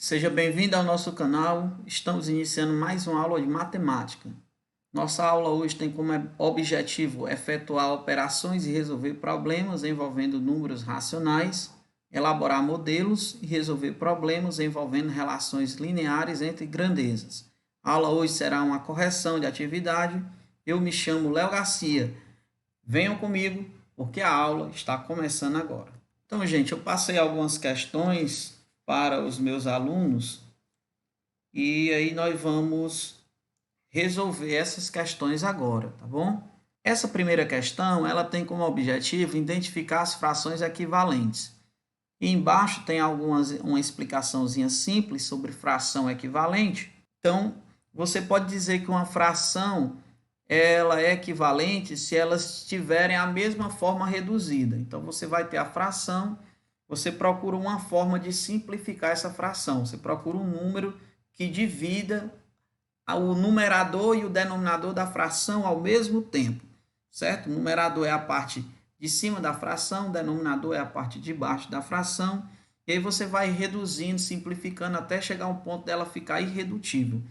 Seja bem-vindo ao nosso canal. Estamos iniciando mais uma aula de matemática. Nossa aula hoje tem como objetivo efetuar operações e resolver problemas envolvendo números racionais, elaborar modelos e resolver problemas envolvendo relações lineares entre grandezas. A aula hoje será uma correção de atividade. Eu me chamo Léo Garcia. Venham comigo, porque a aula está começando agora. Então, gente, eu passei algumas questões para os meus alunos e aí nós vamos resolver essas questões agora, tá bom? Essa primeira questão, ela tem como objetivo identificar as frações equivalentes. E embaixo tem uma explicaçãozinha simples sobre fração equivalente. Então, você pode dizer que uma fração ela é equivalente se elas tiverem a mesma forma reduzida. Então, você vai ter a fração, você procura uma forma de simplificar essa fração. Você procura um número que divida o numerador e o denominador da fração ao mesmo tempo, certo? O numerador é a parte de cima da fração, o denominador é a parte de baixo da fração, e aí você vai reduzindo, simplificando até chegar a um ponto dela ficar irredutível.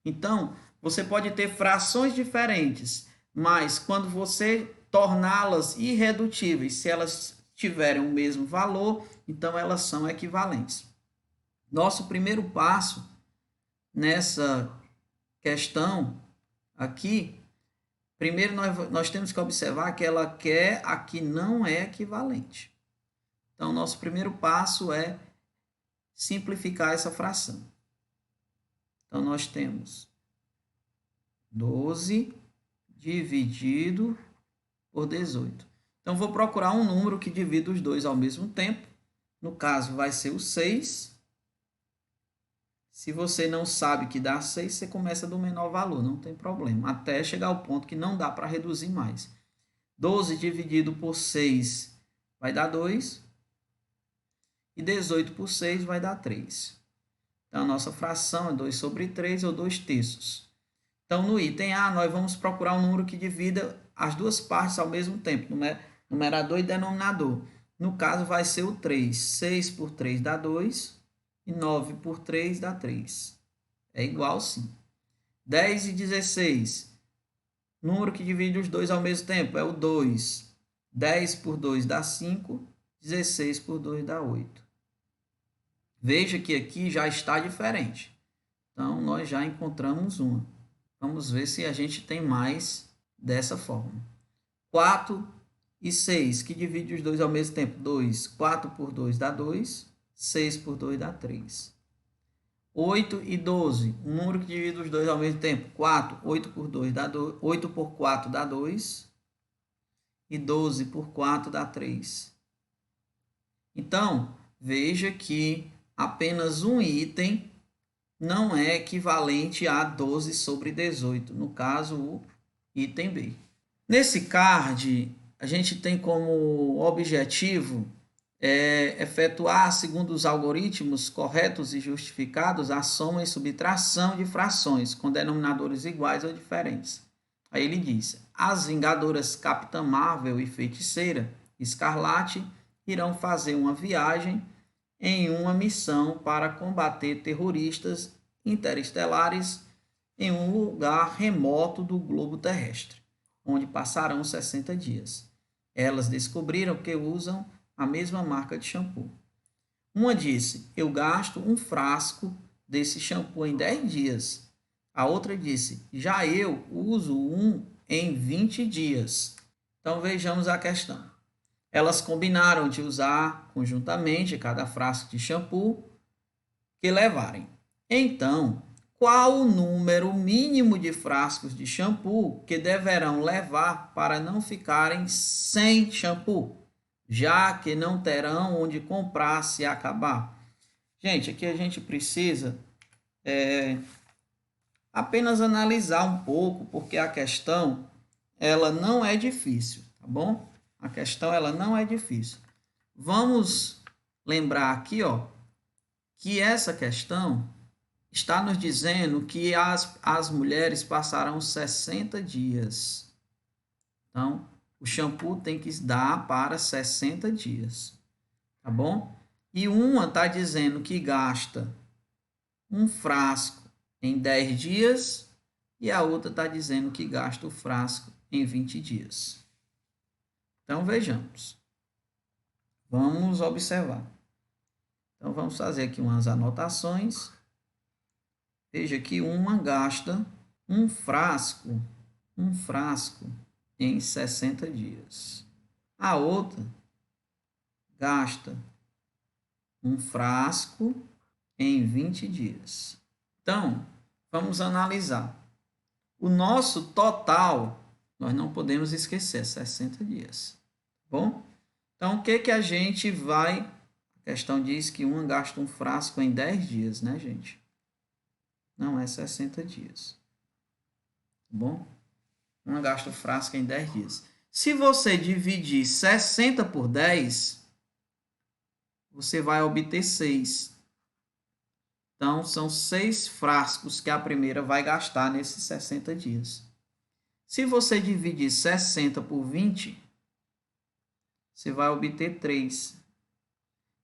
Então, você pode ter frações diferentes, mas quando você torná-las irredutíveis, se elas tiverem o mesmo valor, então elas são equivalentes. Nosso primeiro passo nessa questão aqui, primeiro nós temos que observar que ela quer a que não é equivalente. Então, nosso primeiro passo é simplificar essa fração. Então, nós temos 12 dividido por 18. Então, vou procurar um número que divida os dois ao mesmo tempo. No caso, vai ser o 6. Se você não sabe que dá 6, você começa do menor valor, não tem problema. Até chegar ao ponto que não dá para reduzir mais. 12 dividido por 6 vai dar 2. E 18 por 6 vai dar 3. Então, a nossa fração é 2 sobre 3, ou 2 terços. Então, no item A, nós vamos procurar um número que divida as duas partes ao mesmo tempo, numerador e denominador. No caso, vai ser o 3. 6 por 3 dá 2, e 9 por 3 dá 3. É igual, sim. 10 e 16. Número que divide os dois ao mesmo tempo é o 2. 10 por 2 dá 5, 16 por 2 dá 8. Veja que aqui já está diferente. Então, nós já encontramos uma. Vamos ver se a gente tem mais dessa forma. 4 e 6, que divide os dois ao mesmo tempo. 2. 4 por 2 dá 2. 6 por 2 dá 3. 8 e 12, um número que divide os dois ao mesmo tempo. 4. 8 por 2 dá 2. 8 por 4 dá 2. E 12 por 4 dá 3. Então, veja que apenas um item não é equivalente a 12 sobre 18, no caso, o item B. Nesse card, a gente tem como objetivo efetuar, segundo os algoritmos corretos e justificados, a soma e subtração de frações com denominadores iguais ou diferentes. Aí ele diz: as Vingadoras Capitã Marvel e Feiticeira Escarlate irão fazer uma viagem em uma missão para combater terroristas interestelares em um lugar remoto do globo terrestre, onde passarão 60 dias. Elas descobriram que usam a mesma marca de shampoo. Uma disse: eu gasto um frasco desse shampoo em 10 dias. A outra disse: já eu uso um em 20 dias. Então vejamos a questão. Elas combinaram de usar conjuntamente cada frasco de shampoo que levarem. Então, qual o número mínimo de frascos de shampoo que deverão levar para não ficarem sem shampoo, já que não terão onde comprar se acabar? Gente, aqui a gente precisa apenas analisar um pouco, porque a questão ela não é difícil, tá bom? A questão ela não é difícil. Vamos lembrar aqui, ó, que essa questão está nos dizendo que as mulheres passarão 60 dias. Então, o shampoo tem que dar para 60 dias, tá bom? E uma está dizendo que gasta um frasco em 10 dias e a outra está dizendo que gasta o frasco em 20 dias. Então, vejamos. Vamos observar. Então, vamos fazer aqui umas anotações. Veja que uma gasta um frasco em 60 dias. A outra gasta um frasco em 20 dias. Então, vamos analisar. O nosso total, nós não podemos esquecer, 60 dias. Bom? Então, o que a gente vai... A questão diz que uma gasta um frasco em 10 dias, né, gente? Não é 60 dias. Bom? Uma gasta o frasco em 10 dias. Se você dividir 60 por 10, você vai obter 6. Então, são 6 frascos que a primeira vai gastar nesses 60 dias. Se você dividir 60 por 20, você vai obter 3.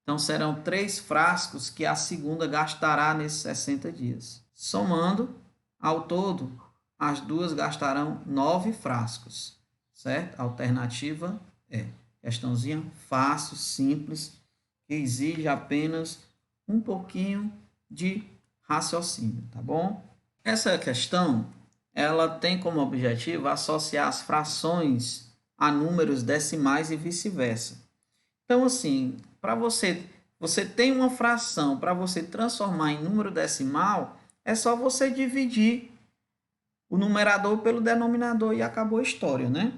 Então, serão 3 frascos que a segunda gastará nesses 60 dias. Somando, ao todo, as duas gastarão 9 frascos, certo? A alternativa é questãozinha fácil, simples, que exige apenas um pouquinho de raciocínio, tá bom? Essa questão, ela tem como objetivo associar as frações a números decimais e vice-versa. Então, assim, para você tem uma fração, para você transformar em número decimal, é só você dividir o numerador pelo denominador e acabou a história, né?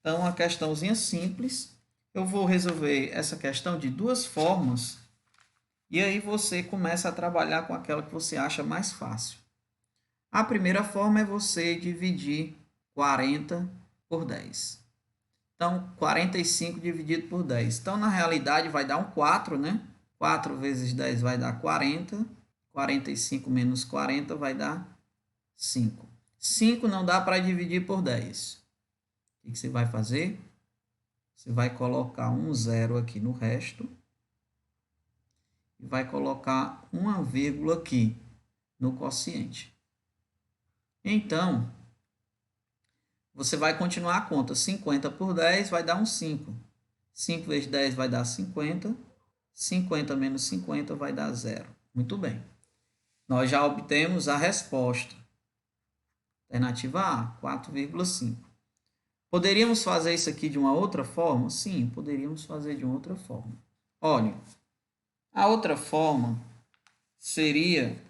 Então, uma questãozinha simples. Eu vou resolver essa questão de duas formas e aí você começa a trabalhar com aquela que você acha mais fácil. A primeira forma é você dividir 40 por 10. Então, 45 dividido por 10. Então, na realidade, vai dar um 4, né? 4 vezes 10 vai dar 40. 45 menos 40 vai dar 5. 5 não dá para dividir por 10. O que você vai fazer? Você vai colocar um zero aqui no resto. E vai colocar uma vírgula aqui no quociente. Então, você vai continuar a conta. 50 por 10 vai dar um 5. 5 vezes 10 vai dar 50. 50 menos 50 vai dar 0. Muito bem. Nós já obtemos a resposta. Alternativa A, 4,5. Poderíamos fazer isso aqui de uma outra forma? Sim, poderíamos fazer de uma outra forma. Olha, a outra forma seria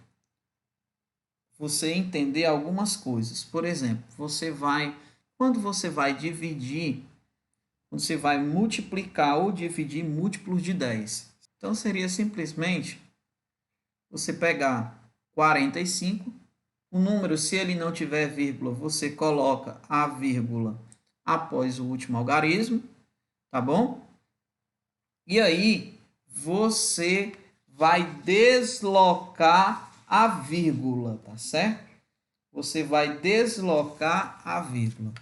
você entender algumas coisas. Por exemplo, quando você vai dividir, quando você vai multiplicar ou dividir múltiplos de 10. Então, seria simplesmente você pegar 45, o número, se ele não tiver vírgula, você coloca a vírgula após o último algarismo, tá bom? E aí, você vai deslocar a vírgula, tá certo? Você vai deslocar a vírgula.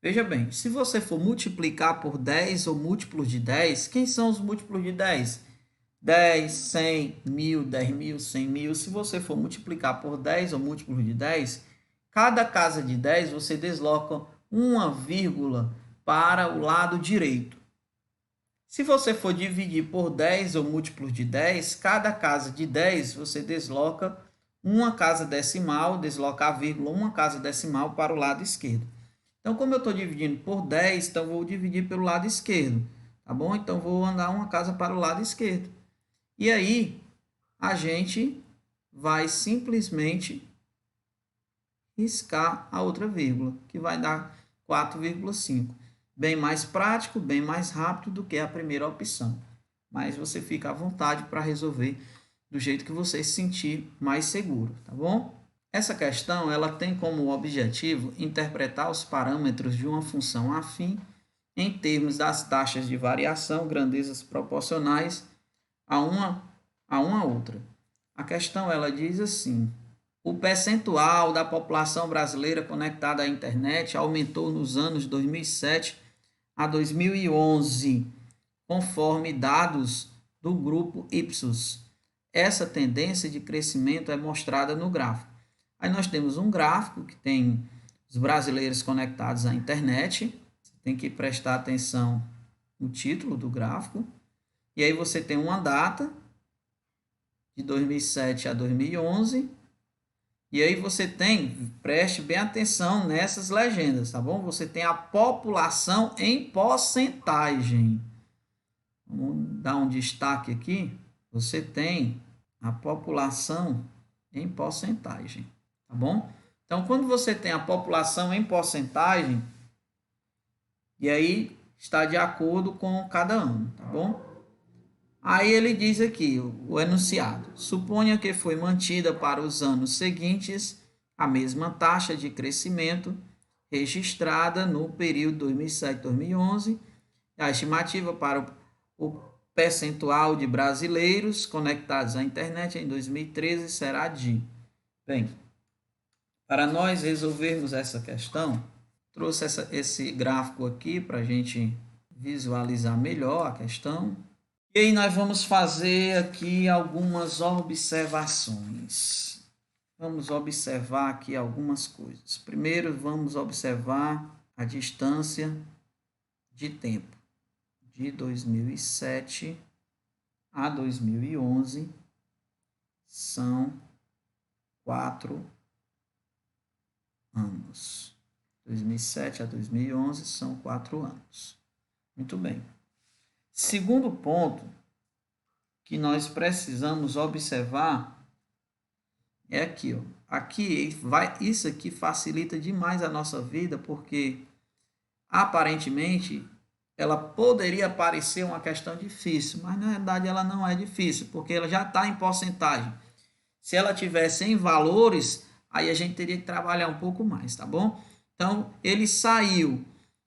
Veja bem, se você for multiplicar por 10 ou múltiplos de 10, quem são os múltiplos de 10? 10, 100, 1000, 10.000, 100.000. Se você for multiplicar por 10 ou múltiplos de 10, cada casa de 10 você desloca uma vírgula para o lado direito. Se você for dividir por 10 ou múltiplos de 10, cada casa de 10 você desloca uma casa decimal, desloca a vírgula, uma casa decimal para o lado esquerdo. Então, como eu estou dividindo por 10, então vou dividir pelo lado esquerdo, tá bom? Então, vou andar uma casa para o lado esquerdo. E aí, a gente vai simplesmente riscar a outra vírgula, que vai dar 4,5. Bem mais prático, bem mais rápido do que a primeira opção. Mas você fica à vontade para resolver do jeito que você se sentir mais seguro, tá bom? Essa questão ela tem como objetivo interpretar os parâmetros de uma função afim em termos das taxas de variação, grandezas proporcionais a uma outra. A questão ela diz assim: o percentual da população brasileira conectada à internet aumentou nos anos 2007 a 2011, conforme dados do grupo Ipsos. essa tendência de crescimento é mostrada no gráfico. Aí nós temos um gráfico que tem os brasileiros conectados à internet. Você tem que prestar atenção no título do gráfico. E aí você tem uma data de 2007 a 2011. E aí você tem, preste bem atenção nessas legendas, tá bom? Você tem a população em porcentagem. Vamos dar um destaque aqui. Você tem a população em porcentagem, tá bom? Então, quando você tem a população em porcentagem, e aí está de acordo com cada ano, tá bom? Aí ele diz aqui, o enunciado: suponha que foi mantida para os anos seguintes a mesma taxa de crescimento registrada no período 2007-2011. A estimativa para o percentual de brasileiros conectados à internet em 2013 será de... Bem, para nós resolvermos essa questão, trouxe esse gráfico aqui para a gente visualizar melhor a questão. E aí nós vamos fazer aqui algumas observações. Vamos observar aqui algumas coisas. Primeiro, vamos observar a distância de tempo. De 2007 a 2011 são 4 anos. 2007 a 2011 são 4 anos. Muito bem. Segundo ponto que nós precisamos observar é aqui, ó. Isso aqui facilita demais a nossa vida, porque aparentemente ela poderia parecer uma questão difícil, mas na verdade ela não é difícil, porque ela já está em porcentagem. Se ela tivesse em valores, aí a gente teria que trabalhar um pouco mais, tá bom? Então, ele saiu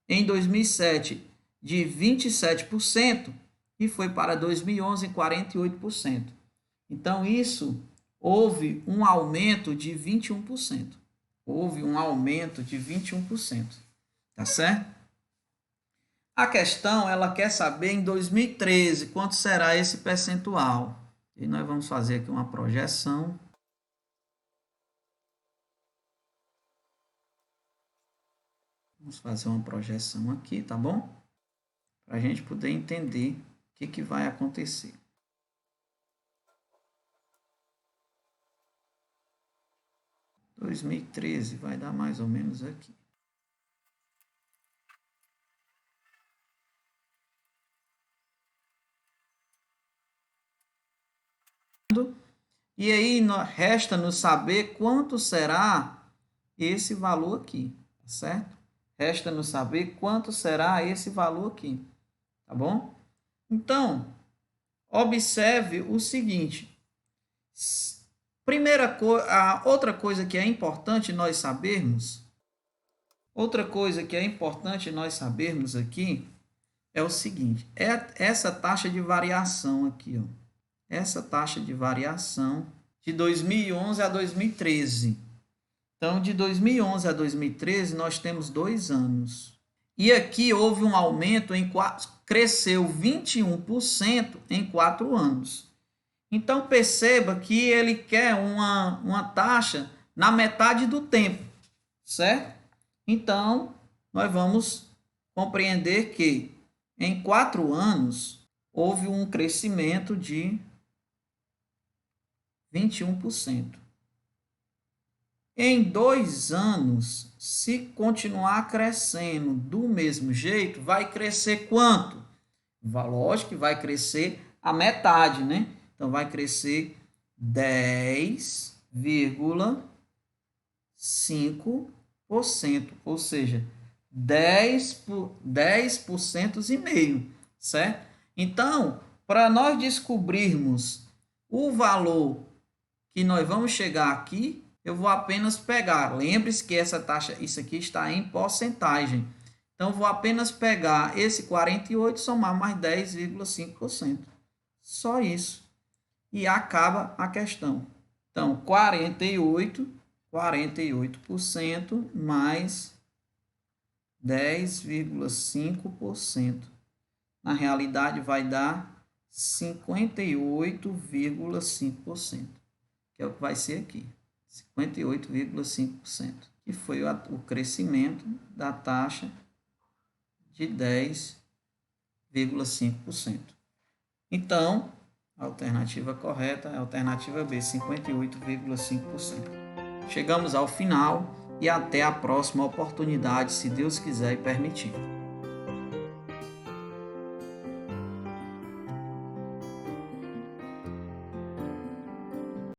em 2007 de 27% e foi para 2011 em 48%. Então, isso houve um aumento de 21%. Houve um aumento de 21%. Tá certo? A questão, ela quer saber em 2013 quanto será esse percentual. E nós vamos fazer aqui uma projeção. Vamos fazer uma projeção aqui, tá bom? Para a gente poder entender o que vai acontecer. Em 2013 vai dar mais ou menos aqui. E aí resta-nos saber quanto será esse valor aqui, tá certo? Resta-nos saber quanto será esse valor aqui, tá bom? Então, observe o seguinte. Outra coisa que é importante nós sabermos, aqui é o seguinte, essa taxa de variação aqui, ó. Essa taxa de variação de 2011 a 2013. Então, de 2011 a 2013, nós temos 2 anos. E aqui houve um aumento, cresceu 21% em 4 anos. Então, perceba que ele quer uma taxa na metade do tempo, certo? Então, nós vamos compreender que em 4 anos houve um crescimento de 21%. Em 2 anos, se continuar crescendo do mesmo jeito, vai crescer quanto? Lógico que vai crescer a metade, né? Então, vai crescer 10,5%, ou seja, 10% e meio, certo? Então, para nós descobrirmos o valor que nós vamos chegar aqui, eu vou apenas pegar, lembre-se que essa taxa, isso aqui está em porcentagem, então vou apenas pegar esse 48 e somar mais 10,5%, só isso, e acaba a questão. Então, 48% mais 10,5%, na realidade vai dar 58,5%, que é o que vai ser aqui, 58,5%, que foi o crescimento da taxa de 10,5%. Então, a alternativa correta é a alternativa B, 58,5%. Chegamos ao final e até a próxima oportunidade, se Deus quiser e permitir.